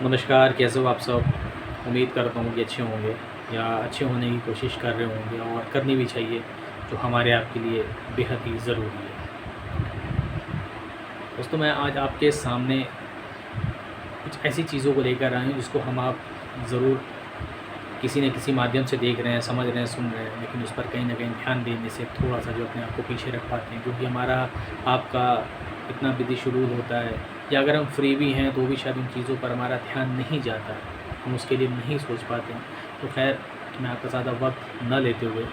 नमस्कार, कैसे हो आप सब? उम्मीद करता हूँ कि अच्छे होंगे या अच्छे होने की कोशिश कर रहे होंगे और करनी भी चाहिए, जो हमारे आपके लिए बेहद ही ज़रूरी है। दोस्तों, मैं आज आपके सामने कुछ ऐसी चीज़ों को लेकर आया हूँ जिसको हम आप ज़रूर किसी न किसी माध्यम से देख रहे हैं, समझ रहे हैं, सुन रहे हैं, लेकिन उस पर कहीं न कहीं ध्यान देने से थोड़ा-सा जो अपने आप को पीछे रख पाते हैं, क्योंकि हमारा आपका इतना बिज़ी शेड्यूल होता है, या अगर हम फ्री भी हैं तो भी शायद उन चीज़ों पर हमारा ध्यान नहीं जाता है, हम उसके लिए नहीं सोच पाते हैं। तो खैर, मैं आपका ज़्यादा वक्त न लेते हुए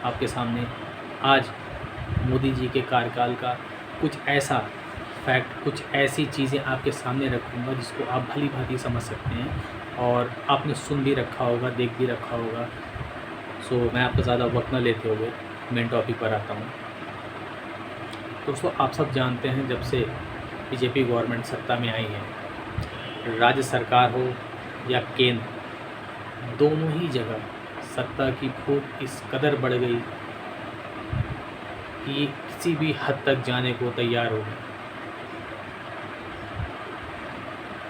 आपके सामने आज मोदी जी के कार्यकाल का कुछ ऐसा फैक्ट, कुछ ऐसी चीज़ें आपके सामने रखूँगा जिसको आप भली-भाँति समझ सकते हैं और आपने सुन भी रखा होगा, देख भी रखा होगा। सो मैं आपका ज़्यादा वक्त ना लेते हुए मेन टॉपिक पर आता हूँ। दोस्तों, आप सब जानते हैं, जब से बीजेपी गवर्नमेंट सत्ता में आई है, राज्य सरकार हो या केंद्र, दोनों ही जगह सत्ता की फूट इस कदर बढ़ गई कि किसी भी हद तक जाने को तैयार हो गए।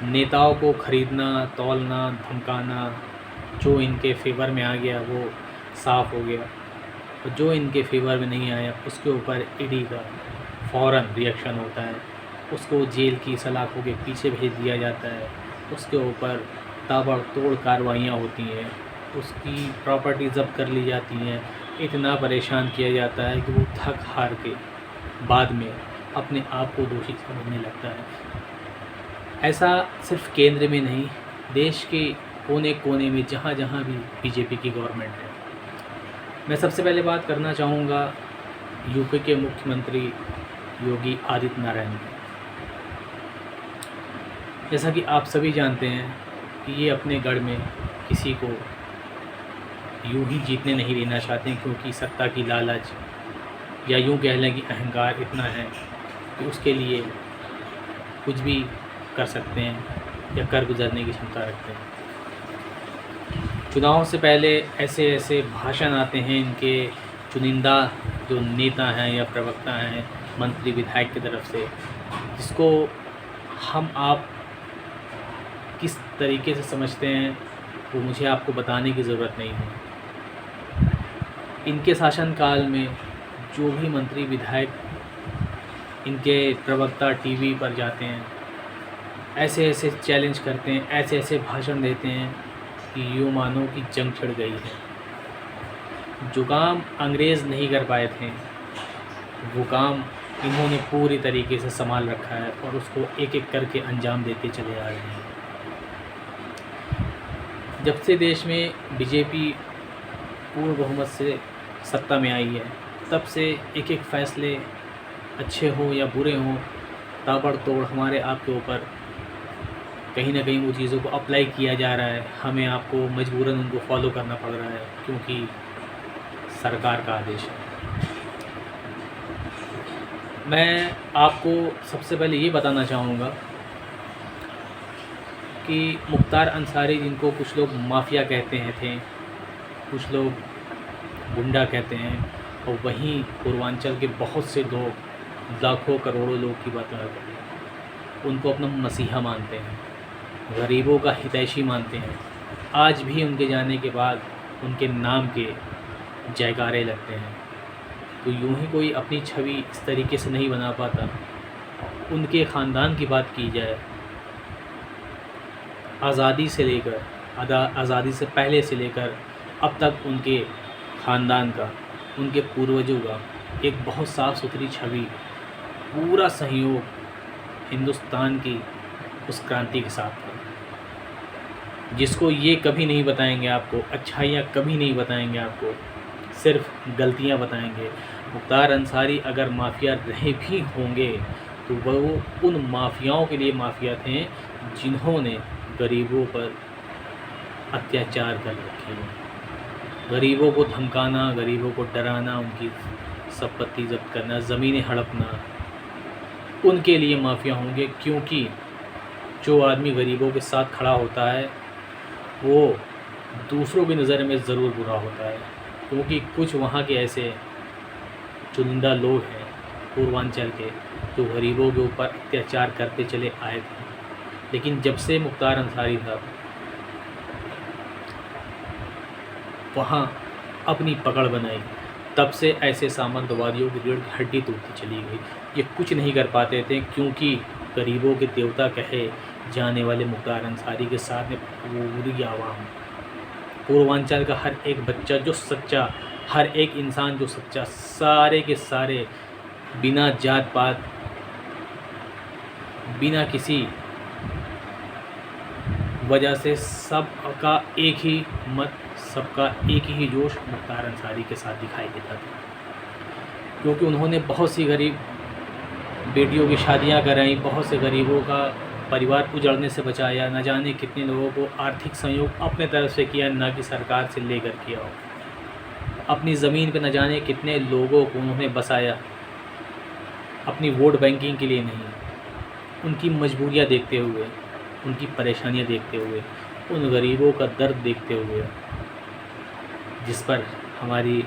नेताओं को खरीदना, तौलना, धमकाना, जो इनके फेवर में आ गया वो साफ़ हो गया, और जो इनके फेवर में नहीं आया उसके ऊपर ईडी का फ़ौरन रिएक्शन होता है, उसको जेल की सलाखों के पीछे भेज दिया जाता है, उसके ऊपर ताबड़तोड़ कार्रवाइयाँ होती हैं, उसकी प्रॉपर्टी ज़ब्त कर ली जाती हैं, इतना परेशान किया जाता है कि वो थक हार के बाद में अपने आप को दोषी समझने लगता है। ऐसा सिर्फ केंद्र में नहीं, देश के कोने-कोने में जहाँ-जहाँ भी बीजेपी की गवर्नमेंट है। मैं सबसे पहले बात करना चाहूँगा यूपी के मुख्यमंत्री योगी आदित्यनारायण की। जैसा कि आप सभी जानते हैं कि ये अपने गढ़ में किसी को यूँ ही जीतने नहीं देना चाहते हैं, क्योंकि सत्ता की लालच, या यूँ कह लें कि अहंकार इतना है कि उसके लिए कुछ भी कर सकते हैं या कर गुज़रने की क्षमता रखते हैं। चुनाव से पहले ऐसे भाषण आते हैं इनके चुनिंदा जो नेता हैं या प्रवक्ता हैं, मंत्री विधायक की तरफ से, जिसको हम आप किस तरीके से समझते हैं वो मुझे आपको बताने की ज़रूरत नहीं है। इनके शासनकाल में जो भी मंत्री विधायक, इनके प्रवक्ता टीवी पर जाते हैं, ऐसे चैलेंज करते हैं, ऐसे भाषण देते हैं कि यूँ मानो कि जंग छिड़ गई है। जो काम अंग्रेज़ नहीं कर पाए थे, वो काम इन्होंने पूरी तरीके से संभाल रखा है और उसको एक-एक करके अंजाम देते चले आ रहे हैं। जब से देश में बीजेपी पूर्ण बहुमत से सत्ता में आई है, तब से एक-एक फ़ैसले अच्छे हों या बुरे हों, ताबड़तोड़ हमारे आपके ऊपर कहीं न कहीं वो चीज़ों को अप्लाई किया जा रहा है। हमें आपको मजबूरन उनको फॉलो करना पड़ रहा है, क्योंकि सरकार का आदेश है। मैं आपको सबसे पहले ये बताना चाहूँगा कि मुख्तार अंसारी, जिनको कुछ लोग माफिया कहते थे, कुछ लोग गुंडा कहते हैं, और वहीं पूर्वांचल के बहुत से लोग, लाखों करोड़ों लोग की बात करते हैं, उनको अपना मसीहा मानते हैं, गरीबों का हितैषी मानते हैं। आज भी उनके जाने के बाद उनके नाम के जयकारे लगते हैं। तो यूँ ही कोई अपनी छवि इस तरीके से नहीं बना पाता। उनके ख़ानदान की बात की जाए, आज़ादी से लेकर आज़ादी से पहले से लेकर अब तक उनके ख़ानदान का, उनके पूर्वजों का एक बहुत साफ़ सुथरी छवि, पूरा सहयोग हिंदुस्तान की उस क्रांति के साथ था, जिसको ये कभी नहीं बताएंगे आपको, अच्छाइयाँ कभी नहीं बताएंगे आपको, सिर्फ गलतियाँ बताएंगे। मुख्तार अंसारी अगर माफिया रहे भी होंगे तो वो उन माफियाओं के लिए माफिया थे जिन्होंने गरीबों पर अत्याचार कर रखे हैं, गरीबों को धमकाना, गरीबों को डराना, उनकी संपत्ति जब्त करना, ज़मीनें हड़पना, उनके लिए माफिया होंगे। क्योंकि जो आदमी गरीबों के साथ खड़ा होता है वो दूसरों की नज़र में ज़रूर बुरा होता है, क्योंकि कुछ वहाँ के ऐसे चुनिंदा लोग हैं पूर्वांचल के, जो गरीबों के ऊपर अत्याचार करते चले आए थे, लेकिन जब से मुख्तार अंसारी साहब वहाँ अपनी पकड़ बनाई, तब से ऐसे सामंतवादियों की रीढ़ की हड्डी टूटती चली गई। ये कुछ नहीं कर पाते थे, क्योंकि गरीबों के देवता कहे जाने वाले मुख्तार अंसारी के साथ में पूरी आवाम, पूर्वांचल का हर एक बच्चा जो सच्चा, हर एक इंसान जो सच्चा, सारे के सारे बिना जात पात, बिना किसी वजह से सबका एक ही मत, सबका एक ही जोश मुख्तार अंसारी के साथ दिखाई देता था। क्योंकि उन्होंने बहुत सी गरीब बेटियों की शादियां कराई, बहुत से गरीबों का परिवार उजड़ने से बचाया, न जाने कितने लोगों को आर्थिक सहयोग अपने तरफ से किया, ना कि सरकार से लेकर किया हो। अपनी ज़मीन पर न जाने कितने लोगों को उन्होंने बसाया, अपनी वोट बैंकिंग के लिए नहीं, उनकी मजबूरियां देखते हुए, उनकी परेशानियां देखते हुए, उन गरीबों का दर्द देखते हुए, जिस पर हमारी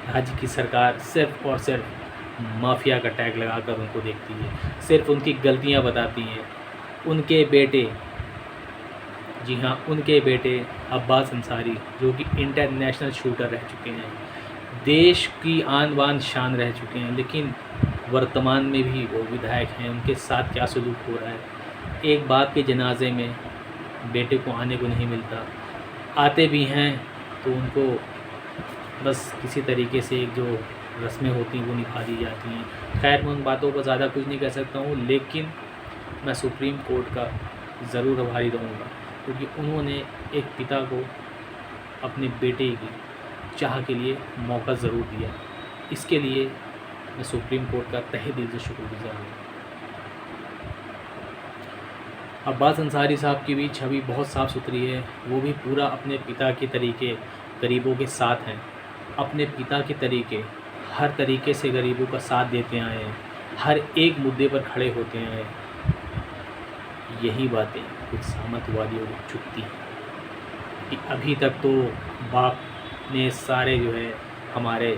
राज्य की सरकार सिर्फ़ और सिर्फ माफिया का टैग लगाकर उनको देखती है, सिर्फ उनकी गलतियां बताती हैं। उनके बेटे, जी हाँ, उनके बेटे अब्बास अंसारी, जो कि इंटरनेशनल शूटर रह चुके हैं, देश की आन बान शान रह चुके हैं, लेकिन वर्तमान में भी वो विधायक हैं। उनके साथ क्या सलूक हो रहा है? एक बाप के जनाजे में बेटे को आने को नहीं मिलता, आते भी हैं तो उनको बस किसी तरीके से एक जो रस्में होती हैं वो निभा दी जाती हैं। खैर, मैं उन बातों पर ज़्यादा कुछ नहीं कह सकता हूँ, लेकिन मैं सुप्रीम कोर्ट का ज़रूर आभारी रहूँगा, क्योंकि उन्होंने एक पिता को अपने बेटे की चाह के लिए मौका ज़रूर दिया। इसके लिए मैं सुप्रीम कोर्ट का तहे दिल से शुक्रगुज़ार हूँ। अब्बास अंसारी साहब की भी छवि बहुत साफ़ सुथरी है। वो भी पूरा अपने पिता के तरीके गरीबों के साथ हैं, अपने पिता के तरीके हर तरीके से गरीबों का साथ देते आए हैं, हर एक मुद्दे पर खड़े होते हैं। यही बातें कुछ सामंतवादियों को चुभती हैं कि अभी तक तो बाप ने सारे जो है हमारे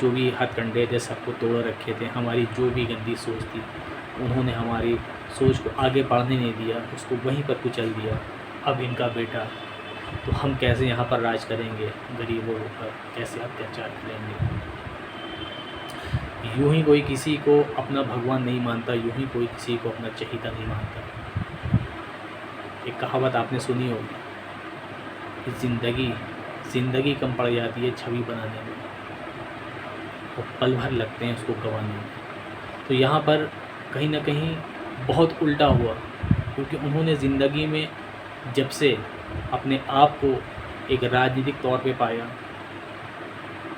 जो भी हथकंडे थे सबको तोड़ रखे थे। हमारी जो भी गंदी सोच थी, उन्होंने हमारी सोच को आगे बढ़ने नहीं दिया, उसको वहीं पर कुचल दिया। अब इनका बेटा, तो हम कैसे यहाँ पर राज करेंगे, गरीबों पर कैसे अत्याचार करेंगे। यूं ही कोई किसी को अपना भगवान नहीं मानता, यूं ही कोई किसी को अपना चहीता नहीं मानता। एक कहावत आपने सुनी होगी कि ज़िंदगी कम पड़ जाती है छवि बनाने में, और पल भर लगते हैं उसको गंवाने में। तो यहाँ पर कहीं ना कहीं बहुत उल्टा हुआ, क्योंकि उन्होंने ज़िंदगी में जब से अपने आप को एक राजनीतिक तौर पे पाया,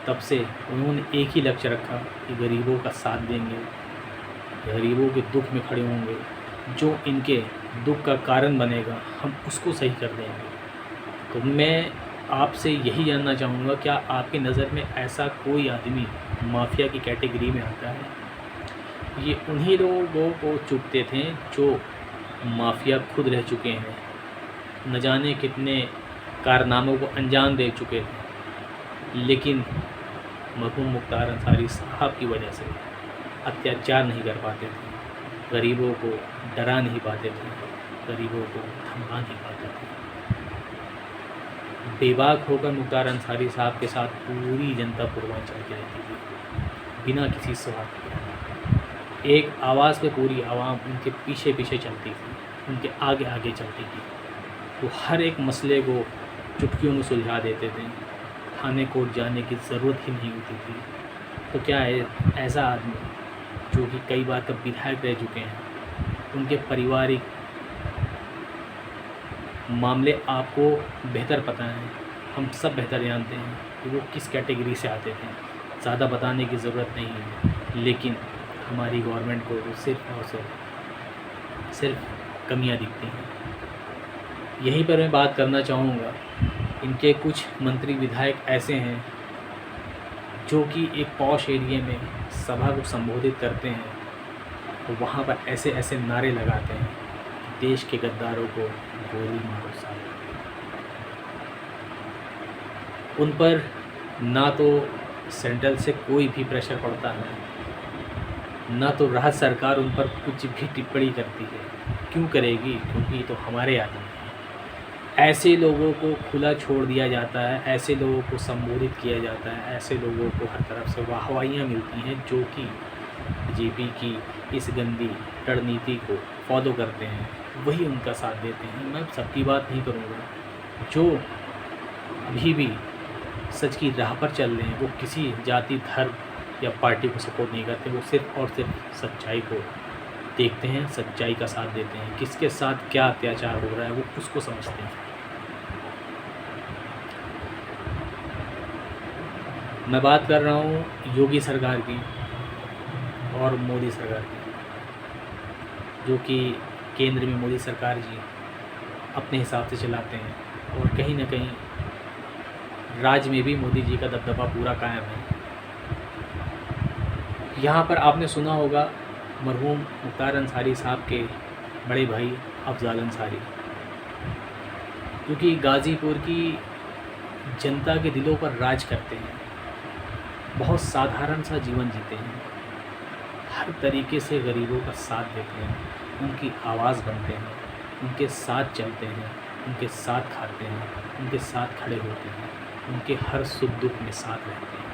तब से उन्होंने एक ही लक्ष्य रखा कि गरीबों का साथ देंगे, गरीबों के दुख में खड़े होंगे, जो इनके दुख का कारण बनेगा हम उसको सही कर देंगे। तो मैं आपसे यही जानना चाहूँगा, क्या आपकी नज़र में ऐसा कोई आदमी माफिया की कैटेगरी में आता है? ये उन्हीं लोगों को चुभते थे जो माफिया खुद रह चुके हैं, न जाने कितने कारनामों को अंजाम दे चुके थे, लेकिन मरहूम मुख्तार अंसारी साहब की वजह से अत्याचार नहीं कर पाते थे, गरीबों को डरा नहीं पाते थे, गरीबों को धमका नहीं पाते थे। बेबाक होकर मुख्तार अंसारी साहब के साथ पूरी जनता पूर्वांचल की रहती थी, बिना किसी स्वार्थ के। एक आवाज़ पे पूरी आवाम उनके पीछे पीछे चलती थी, उनके आगे आगे चलती थी। वो हर एक मसले को चुटकियों में सुलझा देते थे, थाने कोर्ट जाने की ज़रूरत ही नहीं होती थी। तो क्या है, ऐसा आदमी जो कि कई बार तब विधायक रह चुके हैं, उनके पारिवारिक मामले आपको बेहतर पता है, हम सब बेहतर जानते हैं कि वो किस कैटेगरी से आते थे, ज़्यादा बताने की ज़रूरत नहीं है। लेकिन हमारी गवर्नमेंट को तो सिर्फ़ और सिर्फ कमियां दिखती हैं। यहीं पर मैं बात करना चाहूँगा, इनके कुछ मंत्री विधायक ऐसे हैं जो कि एक पॉश एरिया में सभा को संबोधित करते हैं, तो वहाँ पर ऐसे ऐसे नारे लगाते हैं, देश के गद्दारों को गोली मारो साले। उन पर ना तो सेंट्रल से कोई भी प्रेशर पड़ता है, ना तो राज्य सरकार उन पर कुछ भी टिप्पणी करती है। क्यों करेगी? क्योंकि ये तो हमारे आदमी हैं। ऐसे लोगों को खुला छोड़ दिया जाता है, ऐसे लोगों को संबोधित किया जाता है, ऐसे लोगों को हर तरफ से वाहवाहियाँ मिलती हैं जो कि बीजेपी की इस गंदी रणनीति को फॉलो करते हैं, वही उनका साथ देते हैं। मैं सबकी बात नहीं करूँगा। जो अभी भी सच की राह पर चल रहे हैं वो किसी जाति, धर्म या पार्टी को सपोर्ट नहीं करते। वो सिर्फ़ और सिर्फ सच्चाई को देखते हैं, सच्चाई का साथ देते हैं। किसके साथ क्या अत्याचार हो रहा है वो उसको समझते हैं। मैं बात कर रहा हूँ योगी सरकार की और मोदी सरकार की, जो कि केंद्र में मोदी सरकार जी अपने हिसाब से चलाते हैं और कहीं ना कहीं राज्य में भी मोदी जी का दबदबा पूरा कायम है। यहाँ पर आपने सुना होगा मरहूम मुख्तार अंसारी साहब के बड़े भाई अफजाल अंसारी, जो कि गाज़ीपुर की जनता के दिलों पर राज करते हैं। बहुत साधारण सा जीवन जीते हैं, हर तरीके से गरीबों का साथ देते हैं, उनकी आवाज़ बनते हैं, उनके साथ चलते हैं, उनके साथ खाते हैं, उनके साथ खड़े होते हैं, उनके हर सुख दुख में साथ रहते हैं।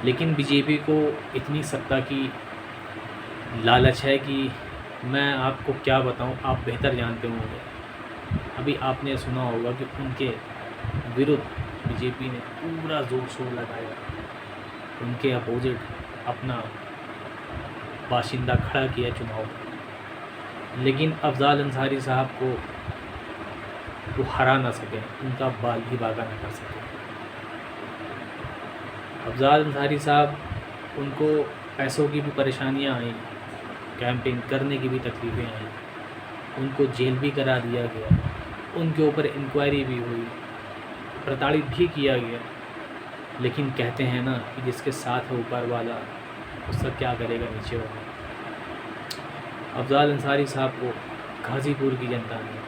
लेकिन बीजेपी को इतनी सत्ता की लालच है कि मैं आपको क्या बताऊं, आप बेहतर जानते होंगे। अभी आपने सुना होगा कि उनके विरुद्ध बीजेपी ने पूरा जोर शोर लगाया, उनके अपोजिट अपना बाशिंदा खड़ा किया चुनाव में, लेकिन अफजाल अंसारी साहब को वो हरा ना सके, उनका बाल भी बागा ना कर सके। अफजाल अंसारी साहब, उनको पैसों की भी परेशानियां आई, कैंपेन करने की भी तकलीफ़ें आई, उनको जेल भी करा दिया गया, उनके ऊपर इंक्वायरी भी हुई, प्रताड़ित भी किया गया। लेकिन कहते हैं ना कि जिसके साथ है ऊपर वाला, उसका क्या करेगा नीचे वाला। अफजाल अंसारी साहब को गाज़ीपुर की जनता ने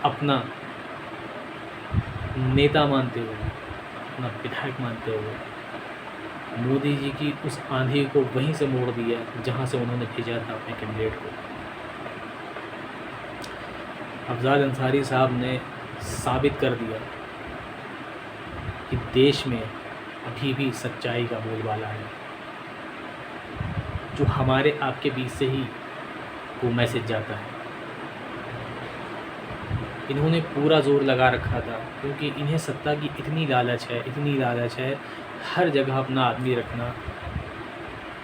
अपना नेता मानते हुए, अपना विधायक मानते हुए मोदी जी की उस आंधी को वहीं से मोड़ दिया जहां से उन्होंने भेजा था अपने कैंडिडेट को। अफजाल अंसारी साहब ने साबित कर दिया कि देश में अभी भी सच्चाई का बोलबाला है, जो हमारे आपके बीच से ही वो मैसेज जाता है। इन्होंने पूरा जोर लगा रखा था, क्योंकि इन्हें सत्ता की इतनी लालच है, इतनी लालच है, हर जगह अपना आदमी रखना,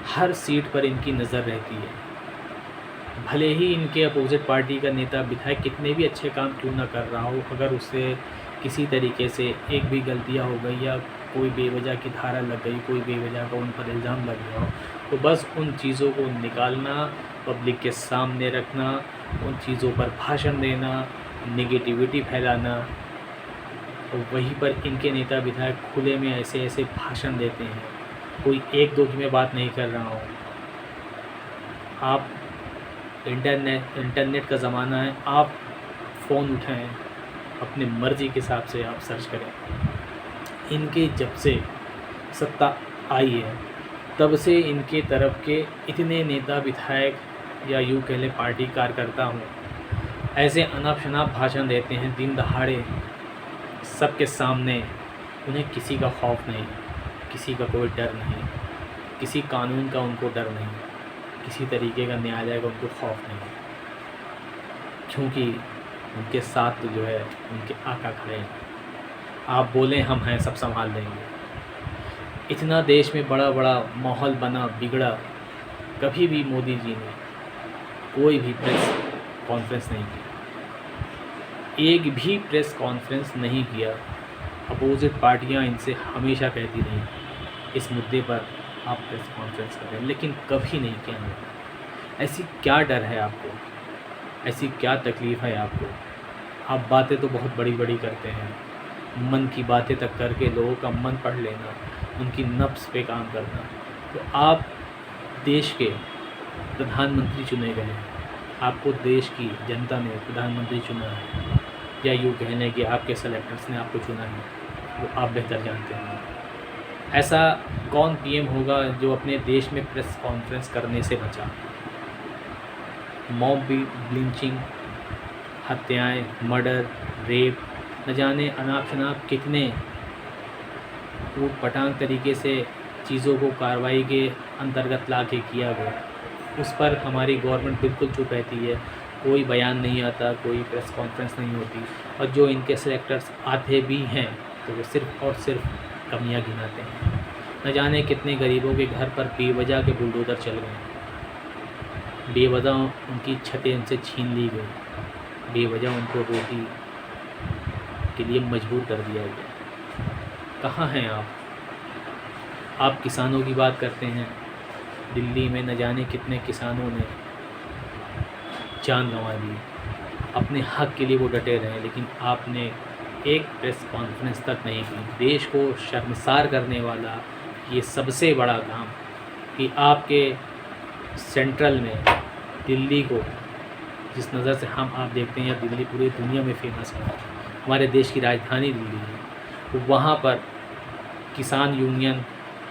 हर सीट पर इनकी नज़र रहती है। भले ही इनके अपोजिट पार्टी का नेता विधायक कितने भी अच्छे काम क्यों ना कर रहा हो, अगर उससे किसी तरीके से एक भी गलतियां हो गई या कोई बेवजह की धारा लग गई, कोई बेवजह का उन पर इल्ज़ाम लग गया हो, तो बस उन चीज़ों को निकालना, पब्लिक के सामने रखना, उन चीज़ों पर भाषण देना, नेगेटिविटी फैलाना। तो वहीं पर इनके नेता विधायक खुले में ऐसे ऐसे भाषण देते हैं। कोई एक दो की मैं बात नहीं कर रहा हूँ, आप इंटरनेट का ज़माना है, आप फ़ोन उठाएं, अपने मर्ज़ी के हिसाब से आप सर्च करें। इनके जब से सत्ता आई है तब से इनके तरफ के इतने नेता विधायक या यूँ कह लें पार्टी कार्यकर्ता हों, ऐसे अनाप शनाप भाषण देते हैं दिन दहाड़े सबके सामने। उन्हें किसी का खौफ नहीं, किसी का कोई डर नहीं, किसी कानून का उनको डर नहीं, किसी तरीके का न्यायालय का उनको खौफ नहीं, क्योंकि उनके साथ तो जो है उनके आका खड़े हैं। आप बोलें हम हैं, सब संभाल लेंगे। इतना देश में बड़ा बड़ा माहौल बना बिगड़ा, कभी भी मोदी जी ने कोई भी प्रेस कॉन्फ्रेंस नहीं की, एक भी प्रेस कॉन्फ्रेंस नहीं किया। अपोजिट पार्टियां इनसे हमेशा कहती रहीं इस मुद्दे पर आप प्रेस कॉन्फ्रेंस करें, लेकिन कभी नहीं किया उन्होंने। ऐसी क्या डर है आपको, ऐसी क्या तकलीफ़ है आपको? आप बातें तो बहुत बड़ी बड़ी करते हैं, मन की बातें तक करके लोगों का मन पढ़ लेना, उनकी नफ्स पे काम करना। तो आप देश के प्रधानमंत्री चुने गए हैं, आपको देश की जनता ने प्रधानमंत्री चुना है, या यूँ कह लें कि आपके सेलेक्टर्स ने आपको चुना है, वो आप बेहतर जानते हैं। ऐसा कौन पीएम होगा जो अपने देश में प्रेस कॉन्फ्रेंस करने से बचा? मॉब लिंचिंग, हत्याएं, मर्डर, रेप, न जाने अनाप शनाप कितने ऊट पटांग तरीके से चीज़ों को कार्रवाई के अंतर्गत ला के किया गया, उस पर हमारी गवर्नमेंट बिल्कुल चुप रहती है। कोई बयान नहीं आता, कोई प्रेस कॉन्फ्रेंस नहीं होती, और जो इनके सेलेक्टर्स आते भी हैं तो वो सिर्फ़ और सिर्फ कमियां गिनाते हैं। न जाने कितने गरीबों के घर पर बेवजह के बुलडोज़र चल गए, बेवजह उनकी छतें उनसे छीन ली गई, बेवजह उनको रोटी के लिए मजबूर कर दिया गया। कहाँ हैं आप? आप किसानों की बात करते हैं। दिल्ली में न जाने कितने किसानों ने जान गंवा दी, अपने हक के लिए वो डटे रहे, लेकिन आपने एक प्रेस कॉन्फ्रेंस तक नहीं की। देश को शर्मसार करने वाला ये सबसे बड़ा काम कि आपके सेंट्रल में दिल्ली को जिस नज़र से हम आप देखते हैं, या दिल्ली पूरी दुनिया में फेमस है, हमारे देश की राजधानी दिल्ली है, तो वहाँ पर किसान यूनियन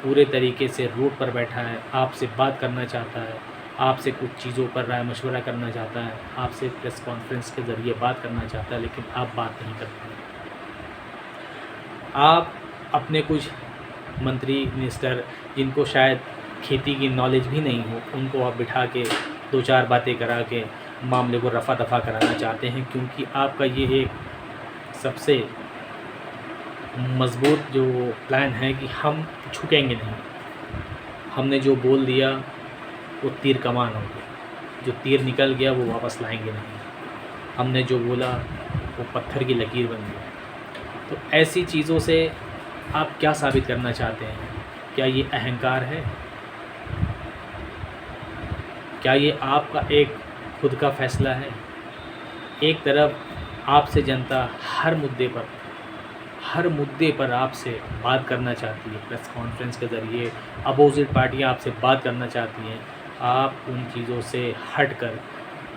पूरे तरीके से रोड पर बैठा है, आपसे बात करना चाहता है, आपसे कुछ चीज़ों पर राय मशवरा करना चाहता है, आपसे प्रेस कॉन्फ्रेंस के ज़रिए बात करना चाहता है, लेकिन आप बात नहीं करते हैं। आप अपने कुछ मंत्री मिनिस्टर जिनको शायद खेती की नॉलेज भी नहीं हो, उनको आप बिठा के दो चार बातें करा के मामले को रफ़ा दफ़ा कराना चाहते हैं, क्योंकि आपका ये एक सबसे मज़बूत जो प्लान है कि हम झुकेंगे नहीं, हमने जो बोल दिया वो तीर कमान हो गया, जो तीर निकल गया वो वापस लाएंगे नहीं, हमने जो बोला वो पत्थर की लकीर बन गई। तो ऐसी चीज़ों से आप क्या साबित करना चाहते हैं? क्या ये अहंकार है? क्या ये आपका एक खुद का फ़ैसला है? एक तरफ आपसे जनता हर मुद्दे पर आपसे बात करना चाहती है, प्रेस कॉन्फ्रेंस के ज़रिए अपोजिट पार्टियां आपसे बात करना चाहती हैं, आप उन चीज़ों से हटकर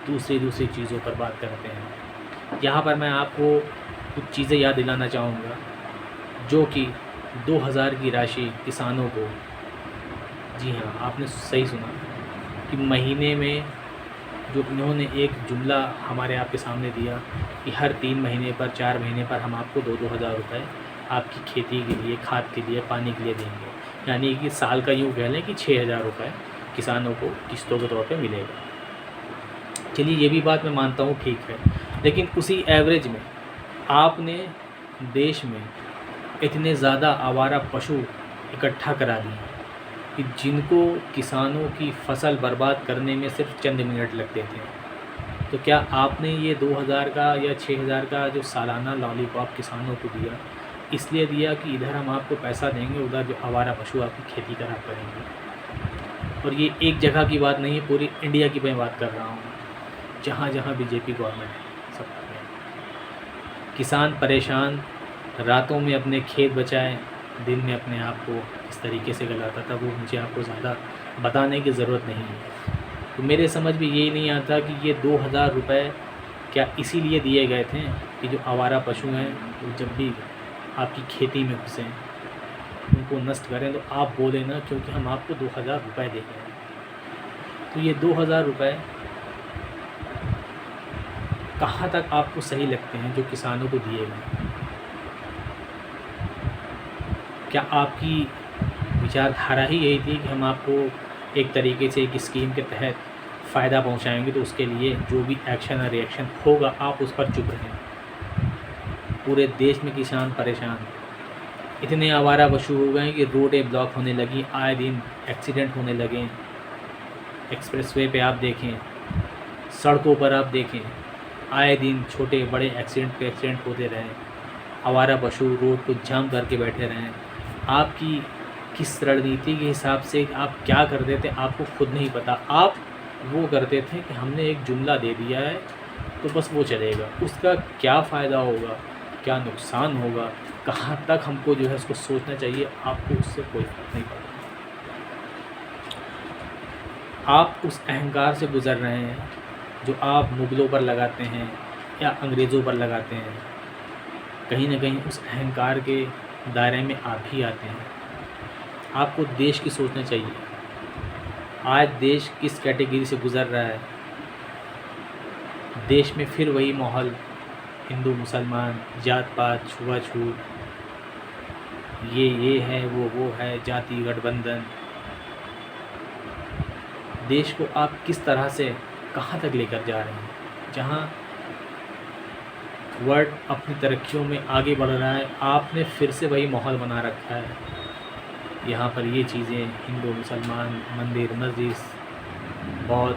दूसरी चीज़ों पर बात करते हैं। यहाँ पर मैं आपको कुछ चीज़ें याद दिलाना चाहूँगा, जो कि 2000 की राशि किसानों को, जी हाँ आपने सही सुना, कि महीने में जो इन्होंने एक जुमला हमारे आपके सामने दिया कि हर 3 महीने पर 4 महीने पर हम आपको 2-2 हज़ार रुपये आपकी खेती के लिए, खाद के लिए, पानी के लिए देंगे, यानी कि साल का यूँ कह लें कि 6,000 रुपये किसानों को किस्तों के तौर पे मिलेगा। चलिए ये भी बात मैं मानता हूँ ठीक है, लेकिन उसी एवरेज में आपने देश में इतने ज़्यादा आवारा पशु इकट्ठा करा दिए कि जिनको किसानों की फसल बर्बाद करने में सिर्फ चंद मिनट लगते थे। तो क्या आपने ये 2000 का या 6000 का जो सालाना लॉलीपॉप किसानों को दिया, इसलिए दिया कि इधर हम आपको पैसा देंगे, उधर जो आवारा पशु आपकी खेती खराब करेंगे? और ये एक जगह की बात नहीं है, पूरी इंडिया की मैं बात कर रहा हूँ, जहाँ जहाँ बीजेपी गवर्नमेंट है सब में किसान परेशान, रातों में अपने खेत बचाएं, दिन में अपने आप को इस तरीके से गलाता था, वो मुझे आपको ज़्यादा बताने की ज़रूरत नहीं है। तो मेरे समझ में ये नहीं आता कि ये 2000 रुपये क्या इसीलिए दिए गए थे कि जो आवारा पशु हैं वो जब भी आपकी खेती में घुसें, उनको नष्ट करें, तो आप बोलें ना, क्योंकि हम आपको 2000 रुपये दे रहे हैं। तो ये 2000 रुपये कहाँ तक आपको सही लगते हैं जो किसानों को दिए गए? क्या आपकी विचारधारा ही यही थी कि हम आपको एक तरीके से एक स्कीम के तहत फ़ायदा पहुंचाएंगे, तो उसके लिए जो भी एक्शन और रिएक्शन होगा आप उस पर चुप रहें? पूरे देश में किसान परेशान, इतने आवारा पशु हो गए कि रोडें ब्लॉक होने लगी, आए दिन एक्सीडेंट होने लगे। एक्सप्रेसवे पे आप देखें, सड़कों पर आप देखें, आए दिन छोटे बड़े एक्सीडेंट होते रहें, आवारा पशु रोड को जाम करके बैठे रहें। आपकी किस रणनीति के हिसाब से आप क्या करते थे आपको खुद नहीं पता। आप वो करते थे कि हमने एक जुमला दे दिया है तो बस वो चलेगा, उसका क्या फ़ायदा होगा, क्या नुकसान होगा, कहाँ तक हमको जो है उसको सोचना चाहिए, आपको उससे कोई फ़र्क नहीं पड़ता। आप उस अहंकार से गुज़र रहे हैं जो आप मुग़लों पर लगाते हैं या अंग्रेज़ों पर लगाते हैं। कहीं ना कहीं उस अहंकार के दायरे में आप ही आते हैं। आपको देश की सोचना चाहिए। आज देश किस कैटेगरी से गुज़र रहा है। देश में फिर वही माहौल, हिंदू मुसलमान, जात पात, छुआछूत, ये है, वो है, जाति गठबंधन। देश को आप किस तरह से कहाँ तक लेकर जा रहे हैं, जहाँ वर्ल्ड अपनी तरक्कियों में आगे बढ़ रहा है, आपने फिर से वही माहौल बना रखा है। यहाँ पर ये चीज़ें, हिंदू मुसलमान, मंदिर मस्जिद, बौद्ध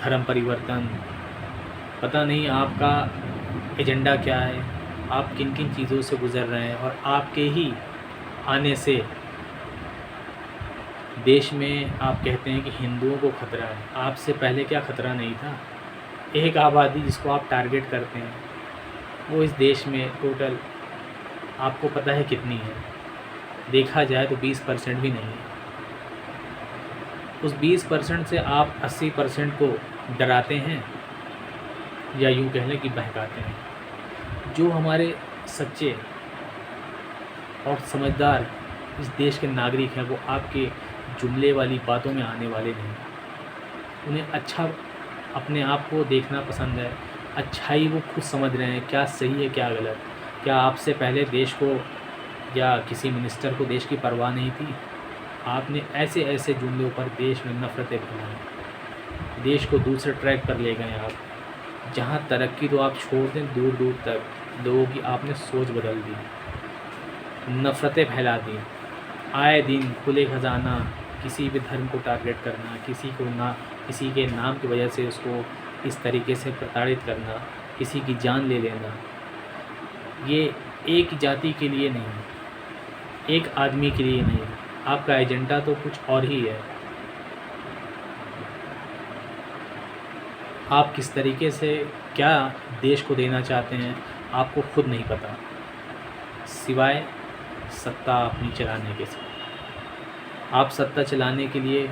धर्म परिवर्तन, पता नहीं आपका एजेंडा क्या है, आप किन किन चीज़ों से गुज़र रहे हैं। और आपके ही आने से देश में आप कहते हैं कि हिंदुओं को खतरा है। आपसे पहले क्या खतरा नहीं था। एक आबादी जिसको आप टारगेट करते हैं, वो इस देश में टोटल आपको पता है कितनी है। देखा जाए तो 20% भी नहीं है। उस 20% से आप 80% को डराते हैं, या यूँ कह लें कि बहकाते हैं। जो हमारे सच्चे और समझदार इस देश के नागरिक हैं, वो आपके जुमले वाली बातों में आने वाले नहीं। उन्हें अच्छा अपने आप को देखना पसंद है, अच्छाई वो खुद समझ रहे हैं, क्या सही है क्या गलत। क्या आपसे पहले देश को या किसी मिनिस्टर को देश की परवाह नहीं थी। आपने ऐसे ऐसे जुमलों पर देश में नफ़रतें फैलाई, देश को दूसरे ट्रैक पर ले गए आप। जहाँ तरक्की तो आप छोड़ दें, दूर दूर तक लोगों की आपने सोच बदल दी, नफ़रतें फैला दी। आए दिन खुले खजाना, किसी भी धर्म को टारगेट करना, किसी के नाम की वजह से उसको इस तरीके से प्रताड़ित करना, किसी की जान ले लेना। ये एक जाति के लिए नहीं, एक आदमी के लिए नहीं। आपका एजेंडा तो कुछ और ही है। आप किस तरीके से क्या देश को देना चाहते हैं, आपको खुद नहीं पता, सिवाय सत्ता अपनी चलाने के साथ। आप सत्ता चलाने के लिए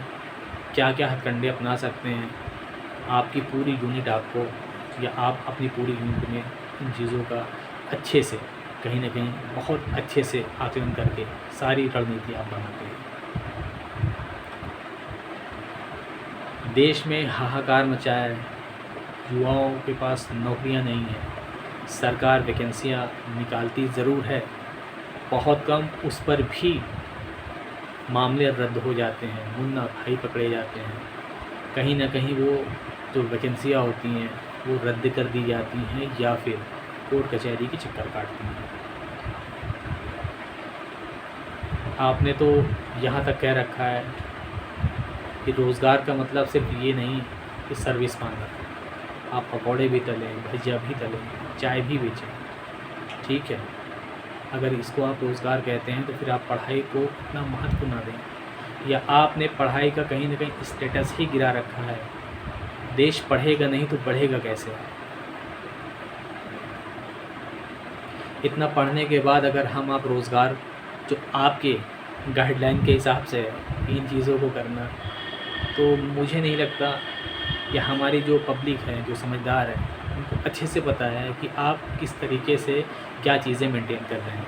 क्या क्या हथकंडे अपना सकते हैं, आपकी पूरी यूनिट आपको, या आप अपनी पूरी यूनिट में इन चीज़ों का अच्छे से, कहीं ना कहीं बहुत अच्छे से आकलन करके सारी रणनीति आप बनाते हैं। देश में हाहाकार मचाया है, युवाओं के पास नौकरियां नहीं हैं। सरकार वैकेंसियां निकालती ज़रूर है, बहुत कम, उस पर भी मामले रद्द हो जाते हैं, मुन्ना भाई पकड़े जाते हैं। कहीं ना कहीं वो जो वैकेंसियां होती हैं वो रद्द कर दी जाती हैं, या फिर कोर्ट कचहरी के चक्कर काटती हैं। आपने तो यहाँ तक कह रखा है कि रोज़गार का मतलब सिर्फ ये नहीं कि सर्विस पाना। आप पकौड़े भी तलें, भजिया भी तलें, चाय भी बेचें, ठीक है। अगर इसको आप रोज़गार कहते हैं तो फिर आप पढ़ाई को इतना महत्व ना दें, या आपने पढ़ाई का कहीं ना कहीं स्टेटस ही गिरा रखा है। देश पढ़ेगा नहीं तो बढ़ेगा कैसे। इतना पढ़ने के बाद अगर आप रोज़गार जो आपके गाइडलाइन के हिसाब से है इन चीज़ों को करना, तो मुझे नहीं लगता, या हमारी जो पब्लिक है, जो समझदार है, उनको अच्छे से पता है कि आप किस तरीके से क्या चीज़ें मेंटेन कर रहे हैं।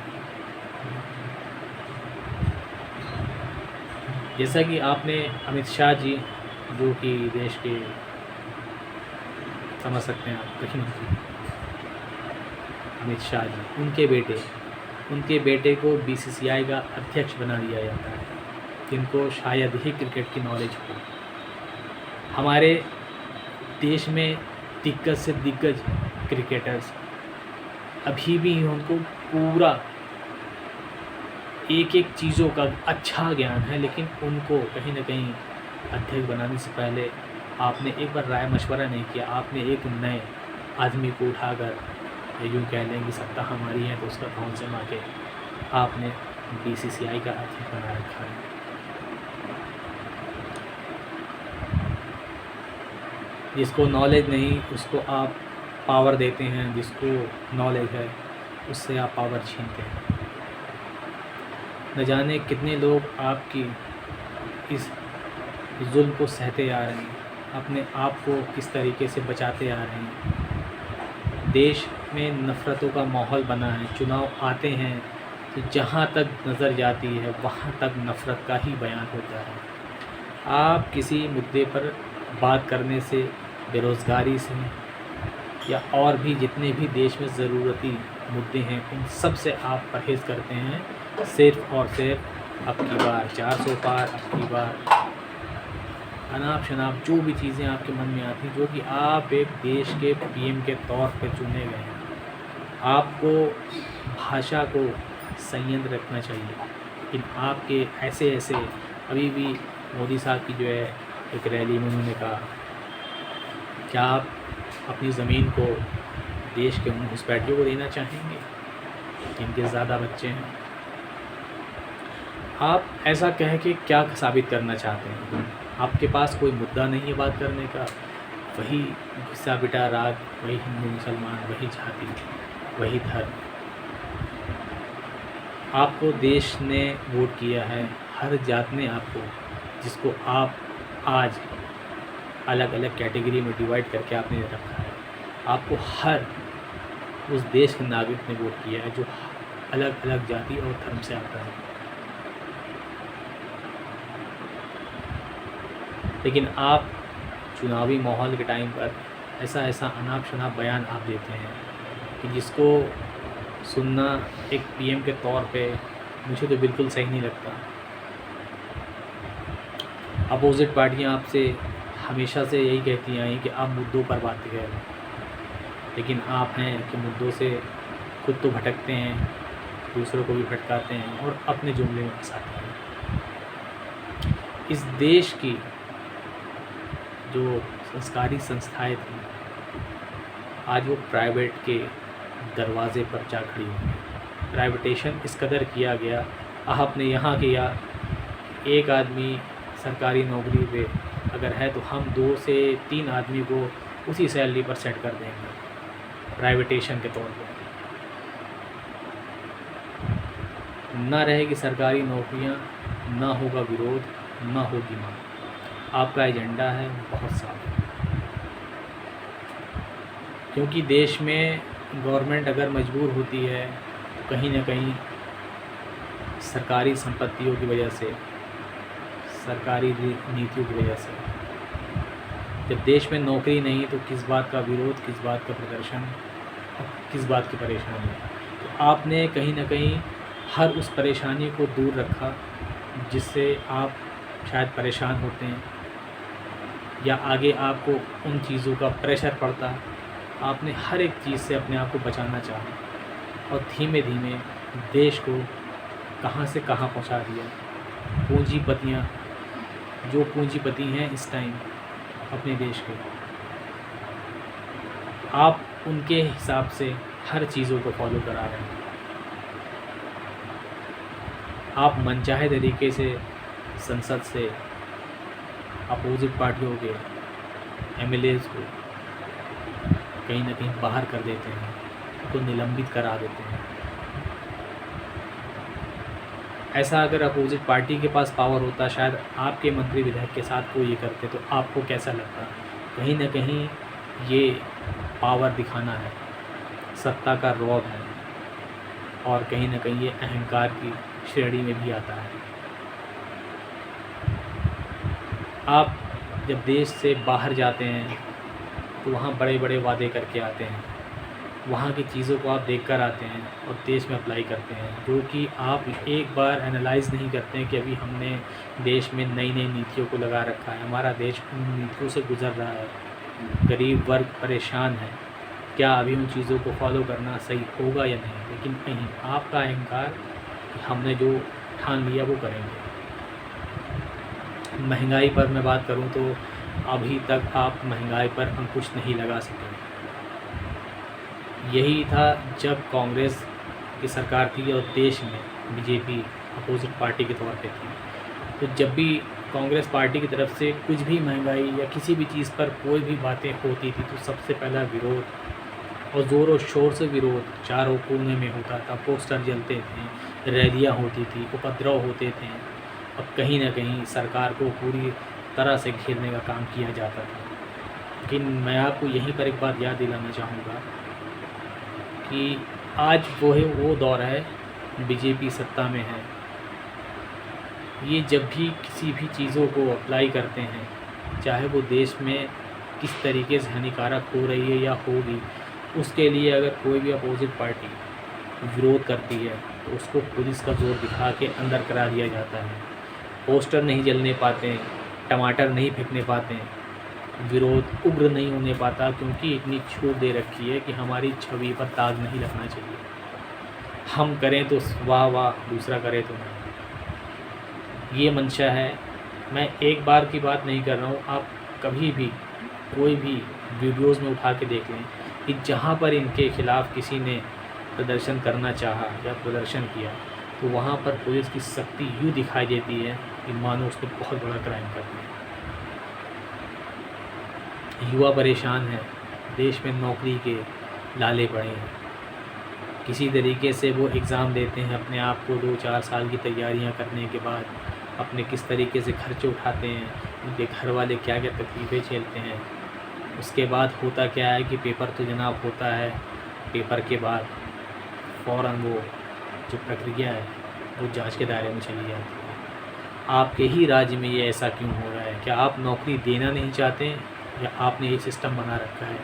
जैसा कि आपने अमित शाह जी, जो कि देश के समझ सकते हैं आप गृहमंत्री अमित शाह जी, उनके बेटे को बीसीसीआई का अध्यक्ष बना दिया जाता है, जिनको शायद ही क्रिकेट की नॉलेज हो। हमारे देश में दिग्गज से दिग्गज क्रिकेटर्स अभी भी उनको पूरा एक एक चीज़ों का अच्छा ज्ञान है, लेकिन उनको कहीं ना कहीं अध्यक्ष बनाने से पहले आपने एक बार राय मशवरा नहीं किया। आपने एक नए आदमी को उठाकर, यूँ कह लें कि सत्ता हमारी है तो उसका धौन से मार के आपने बीसीसीआई का अध्यक्ष बना रखा है। जिसको नॉलेज नहीं उसको आप पावर देते हैं, जिसको नॉलेज है उससे आप पावर छीनते हैं। न जाने कितने लोग आपकी इस जुल्म को सहते आ रहे हैं, अपने आप को किस तरीके से बचाते आ रहे हैं। देश में नफ़रतों का माहौल बना है, चुनाव आते हैं तो जहाँ तक नज़र जाती है वहाँ तक नफ़रत का ही बयान होता है। आप किसी मुद्दे पर बात करने से, बेरोज़गारी से या और भी जितने भी देश में ज़रूरती मुद्दे हैं उन सब से आप परहेज़ करते हैं। सिर्फ़ और सिर्फ अब की बार 400 पार, अब की बार अनाप-शनाप जो भी चीज़ें आपके मन में आती जो कि आप एक देश के पीएम के तौर पे चुने गए हैं। आपको भाषा को संयंत्र रखना चाहिए, लेकिन आपके ऐसे अभी भी मोदी साहब की जो है एक रैली में उन्होंने कहा, क्या आप अपनी ज़मीन को देश के उन घुसपैठियों को देना चाहेंगे जिनके ज़्यादा बच्चे हैं? आप ऐसा कह के क्या साबित करना चाहते हैं? आपके पास कोई मुद्दा नहीं है बात करने का, वही घिसा पिटा राग, वही हिंदू मुसलमान, वही जाति, वही धर्म। आपको देश ने वोट किया है, हर जात ने आपको, जिसको आप आज अलग अलग कैटेगरी में डिवाइड करके आपने रखा है, आपको हर उस देश के नागरिक ने वोट किया है जो अलग अलग जाति और धर्म से आता है। लेकिन आप चुनावी माहौल के टाइम पर ऐसा अनाप-शनाप बयान आप देते हैं कि जिसको सुनना एक पीएम के तौर पे मुझे तो बिल्कुल सही नहीं लगता। अपोज़िट पार्टियां आपसे हमेशा से यही कहती आई कि आप मुद्दों पर बात करें, लेकिन आप हैं कि मुद्दों से खुद तो भटकते हैं, दूसरों को भी भटकाते हैं और अपने जुमले में फंसाते हैं। इस देश की जो संस्कारी संस्थाएं थी आज वो प्राइवेट के दरवाज़े पर जा खड़ी हुई हैं। प्राइवेटेशन इस कदर किया गया, आपने यहाँ किया, एक आदमी सरकारी नौकरी पे अगर है तो हम 2 से 3 आदमी को उसी सैलरी पर सेट कर देंगे प्राइवेटेशन के तौर पे। ना रहेगी सरकारी नौकरियाँ, ना होगा विरोध, ना होगी मांग। आपका एजेंडा है बहुत साफ, क्योंकि देश में गवर्नमेंट अगर मजबूर होती है तो कहीं ना कहीं सरकारी संपत्तियों की वजह से, सरकारी नीतियों की वजह से। जब देश में नौकरी नहीं तो किस बात का विरोध, किस बात का प्रदर्शन, किस बात की परेशानी। तो आपने कहीं ना कहीं हर उस परेशानी को दूर रखा जिससे आप शायद परेशान होते हैं या आगे आपको उन चीज़ों का प्रेशर पड़ता। आपने हर एक चीज़ से अपने आप को बचाना चाहा और धीमे धीमे देश को कहाँ से कहाँ पहुँचा दिया। पूंजीपतियाँ, जो पूंजीपति हैं इस टाइम अपने देश के, आप उनके हिसाब से हर चीज़ों को फॉलो करा रहे हैं। आप मनचाहे तरीके से संसद से अपोजिट पार्टियों के एमएलएज़ को कहीं ना कहीं बाहर कर देते हैं, उनको निलंबित करा देते हैं। ऐसा अगर अपोजिट पार्टी के पास पावर होता, शायद आपके मंत्री विधायक के साथ को ये करते, तो आपको कैसा लगता? कहीं ना कहीं ये पावर दिखाना है, सत्ता का रौब है और कहीं ना कहीं ये अहंकार की श्रेणी में भी आता है। आप जब देश से बाहर जाते हैं तो वहाँ बड़े बड़े वादे करके आते हैं, वहाँ की चीज़ों को आप देख कर आते हैं और देश में अप्लाई करते हैं, जो कि आप एक बार एनालाइज़ नहीं करते हैं कि अभी हमने देश में नई नई नीतियों को लगा रखा है, हमारा देश उन नीतियों से गुज़र रहा है, गरीब वर्ग परेशान है, क्या अभी उन चीज़ों को फॉलो करना सही होगा या नहीं। लेकिन नहीं, आपका अहंकार कि हमने जो ठान लिया वो करेंगे। महंगाई पर मैं बात करूं तो अभी तक आप महंगाई पर अंकुश नहीं लगा सके। यही था जब कांग्रेस की सरकार थी और देश में बीजेपी अपोजिट पार्टी के तौर पे थी, तो जब भी कांग्रेस पार्टी की तरफ से कुछ भी महंगाई या किसी भी चीज़ पर कोई भी बातें होती थी तो सबसे पहला विरोध और ज़ोर और शोर से विरोध चारों कोने में होता था। पोस्टर जलते थे, रैलियाँ होती थी, उपद्रव होते थे। अब कहीं ना कहीं सरकार को पूरी तरह से घेरने का काम किया जाता था। लेकिन मैं आपको यहीं पर एक बात याद दिलाना चाहूँगा कि आज वो दौर है बीजेपी सत्ता में है, ये जब भी किसी भी चीज़ों को अप्लाई करते हैं, चाहे वो देश में किस तरीके से हानिकारक हो रही है या होगी, उसके लिए अगर कोई भी अपोजिट पार्टी विरोध करती है तो उसको पुलिस का जोर दिखा के अंदर करा दिया जाता है। पोस्टर नहीं जलने पाते हैं, टमाटर नहीं फेंकने पाते हैं, विरोध उग्र नहीं होने पाता, क्योंकि इतनी छूट दे रखी है कि हमारी छवि पर दाग नहीं लगना चाहिए। हम करें तो वाह वाह, दूसरा करे तो नहीं। ये मंशा है। मैं एक बार की बात नहीं कर रहा हूँ, आप कभी भी कोई भी वीडियोज़ में उठा के देख लें कि जहाँ पर इनके ख़िलाफ़ किसी ने प्रदर्शन करना चाहा या प्रदर्शन किया, तो वहाँ पर पुलिस की सख्ती यूँ दिखाई देती है कि मानो उसने बहुत बड़ा क्राइम कर दिया। युवा परेशान है, देश में नौकरी के लाले पड़े हैं, किसी तरीके से वो एग्ज़ाम देते हैं, अपने आप को 2-4 साल की तैयारियां करने के बाद अपने किस तरीके से खर्चे उठाते हैं, उनके घर वाले क्या क्या तकलीफ़ें झेलते हैं। उसके बाद होता क्या है कि पेपर तो जनाब होता है, पेपर के बाद फ़ौरन वो जो प्रक्रिया है वो जांच के दायरे में चली जाती है। आपके ही राज्य में ये ऐसा क्यों हो रहा है? क्या आप नौकरी देना नहीं चाहते हैं, या आपने एक सिस्टम बना रखा है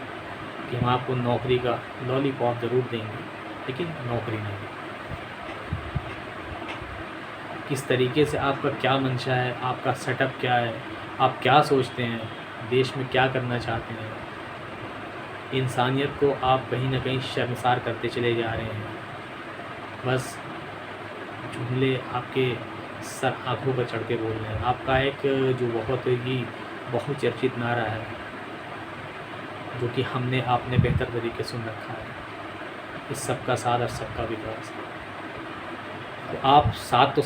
कि हम आपको नौकरी का लॉलीपॉप ज़रूर देंगे लेकिन नौकरी नहीं? किस तरीके से आपका क्या मंशा है, आपका सेटअप क्या है, आप क्या सोचते हैं, देश में क्या करना चाहते हैं? इंसानियत को आप कहीं ना कहीं शर्मसार करते चले जा रहे हैं। बस जुमले आपके सर आँखों पर चढ़ के बोल रहे हैं। आपका एक जो बहुत ही बहुचर्चित नारा है, जो कि हमने आपने बेहतर तरीके सुन रखा है, इस सबका साथ और सबका विकास। तो आप साथ तो